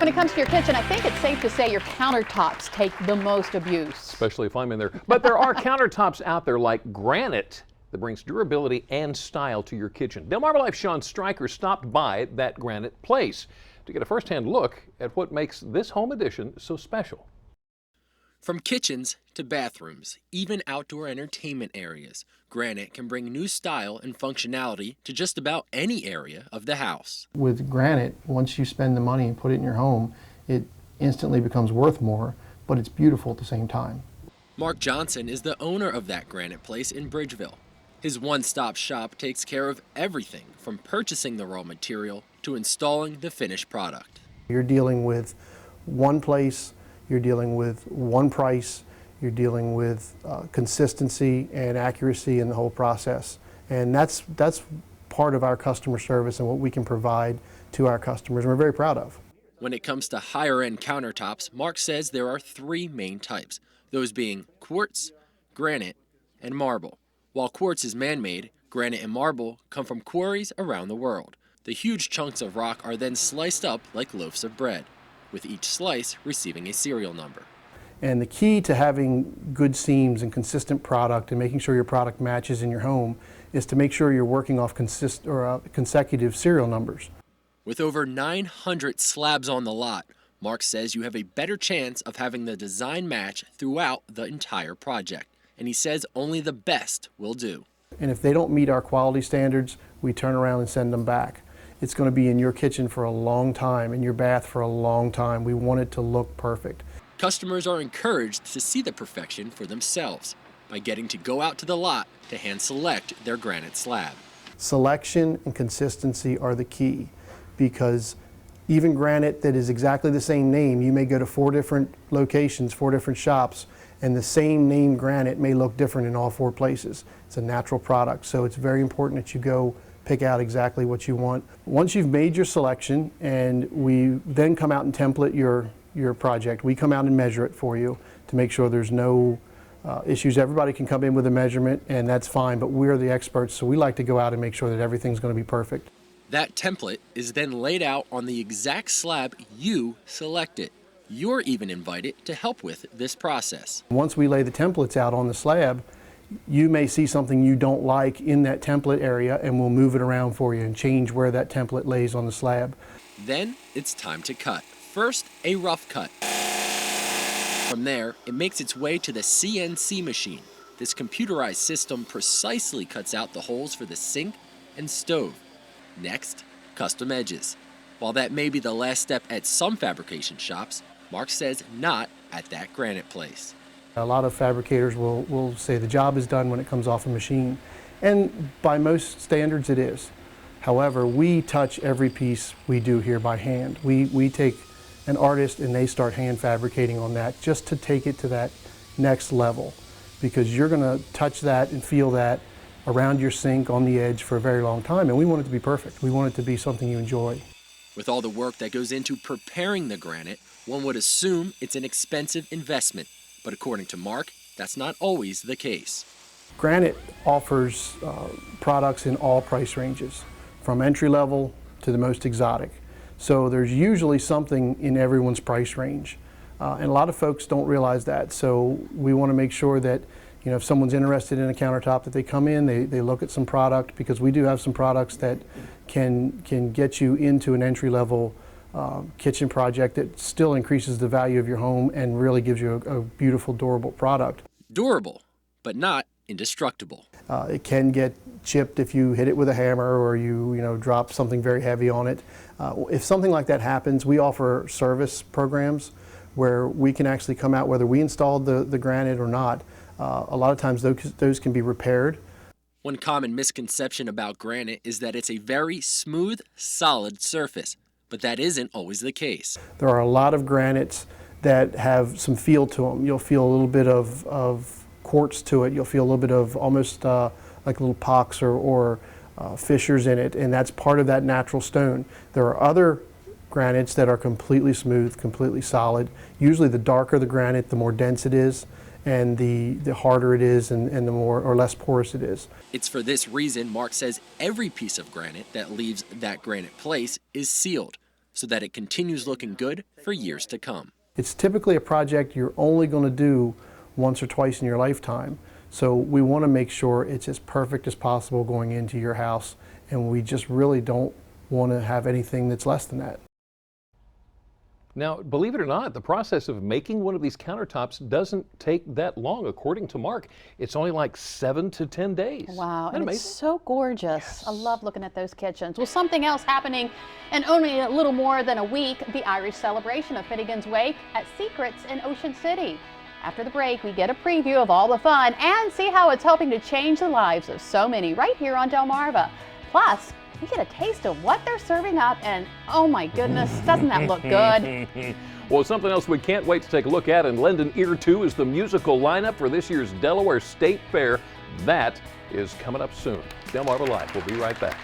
When it comes to your kitchen, I think it's safe to say your countertops take the most abuse. Especially if I'm in there. But there are countertops out there like granite that brings durability and style to your kitchen. DelmarvaLife Sean Stryker stopped by that granite place to get a first-hand look at what makes this home edition so special. From kitchens to bathrooms, even outdoor entertainment areas, granite can bring new style and functionality to just about any area of the house. With granite, once you spend the money and put it in your home, it instantly becomes worth more, but it's beautiful at the same time. Mark Johnson is the owner of that granite place in Bridgeville. His one-stop shop takes care of everything from purchasing the raw material to installing the finished product. You're dealing with one place, you're dealing with one price, you're dealing with consistency and accuracy in the whole process. And that's part of our customer service and what we can provide to our customers, and we're very proud of. When it comes to higher-end countertops, Mark says there are three main types, those being quartz, granite, and marble. While quartz is man-made, granite and marble come from quarries around the world. The huge chunks of rock are then sliced up like loaves of bread, with each slice receiving a serial number. And the key to having good seams and consistent product and making sure your product matches in your home is to make sure you're working off consecutive serial numbers. With over 900 slabs on the lot, Mark says you have a better chance of having the design match throughout the entire project. And he says only the best will do. And if they don't meet our quality standards, we turn around and send them back. It's going to be in your kitchen for a long time, in your bath for a long time. We want it to look perfect. Customers are encouraged to see the perfection for themselves by getting to go out to the lot to hand select their granite slab. Selection and consistency are the key, because even granite that is exactly the same name, you may go to 4 different locations, 4 different shops, and the same name granite may look different in all 4 places. It's a natural product, so it's very important that you go pick out exactly what you want. Once you've made your selection, and we then come out and template your project, we come out and measure it for you to make sure there's no issues. Everybody can come in with a measurement, and that's fine, but we're the experts, so we like to go out and make sure that everything's going to be perfect. That template is then laid out on the exact slab you selected. You're even invited to help with this process. Once we lay the templates out on the slab, you may see something you don't like in that template area, and we'll move it around for you and change where that template lays on the slab. Then it's time to cut. First, a rough cut. From there, it makes its way to the CNC machine. This computerized system precisely cuts out the holes for the sink and stove. Next, custom edges. While that may be the last step at some fabrication shops, Mark says not at that granite place. A lot of fabricators will say the job is done when it comes off a machine, and by most standards it is. However, we touch every piece we do here by hand. We take an artist and they start hand fabricating on that just to take it to that next level, because you're going to touch that and feel that around your sink on the edge for a very long time, and we want it to be perfect. We want it to be something you enjoy. With all the work that goes into preparing the granite, one would assume it's an expensive investment. But according to Mark, that's not always the case. Granite offers products in all price ranges, from entry level to the most exotic. So there's usually something in everyone's price range. And a lot of folks don't realize that. So we want to make sure that, you know, if someone's interested in a countertop, that they come in, they look at some product, because we do have some products that can get you into an entry level kitchen project that still increases the value of your home and really gives you a beautiful, durable product. Durable, but not indestructible. It can get chipped if you hit it with a hammer, or you drop something very heavy on it. If something like that happens, we offer service programs where we can actually come out, whether we installed the granite or not. A lot of times those can be repaired. One common misconception about granite is that it's a very smooth, solid surface. But that isn't always the case. There are a lot of granites that have some feel to them. You'll feel a little bit of quartz to it. You'll feel a little bit of almost like little pocks or fissures in it, and that's part of that natural stone. There are other granites that are completely smooth, completely solid. Usually the darker the granite, the more dense it is, and the harder it is, and the more or less porous it is. It's for this reason Mark says every piece of granite that leaves that granite place is sealed. so that it continues looking good for years to come. It's typically a project you're only going to do once or twice in your lifetime. So we want to make sure it's as perfect as possible going into your house, and we just really don't want to have anything that's less than that. Now, believe it or not, the process of making one of these countertops doesn't take that long. According to Mark, it's only like 7 to 10 days. Wow, Isn't that and amazing? it's so gorgeous. I love looking at those kitchens. Well, something else happening in only a little more than a week, the Irish celebration of Finnegan's Wake at Secrets in Ocean City. After the break, we get a preview of all the fun and see how it's helping to change the lives of so many right here on Delmarva. Plus, we get a taste of what they're serving up, and oh my goodness, doesn't that look good? Well, something else we can't wait to take a look at and lend an ear to is the musical lineup for this year's Delaware State Fair. That is coming up soon. DelmarvaLife will be right back.